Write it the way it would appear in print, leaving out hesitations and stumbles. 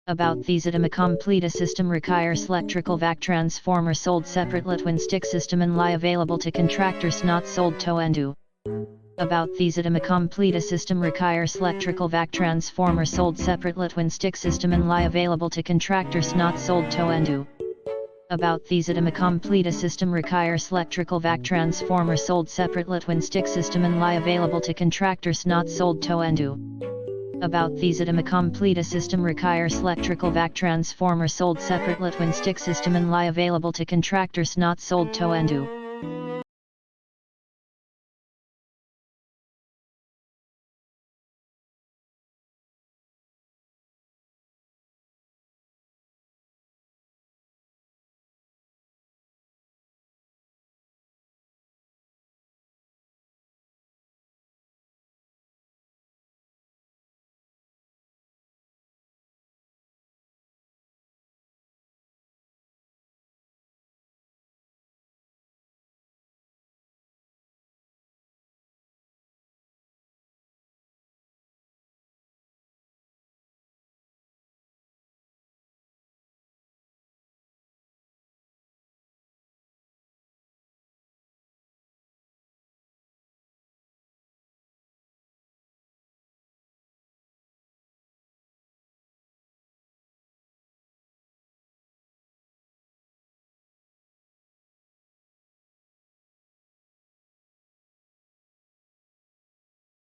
About these item a complete a system requires electrical vac transformer sold separately twin stick system and lie available to contractors not sold to endu. About these item a complete a system requires electrical vac transformer sold separately twin stick system and lie available to contractors not sold to endu. About these item a complete a system requires electrical vac transformer sold separately twin stick system and lie available to contractors not sold to endu. About these item a complete a system requires electrical vac transformer sold separately twin stick system and lie available to contractors not sold to endu.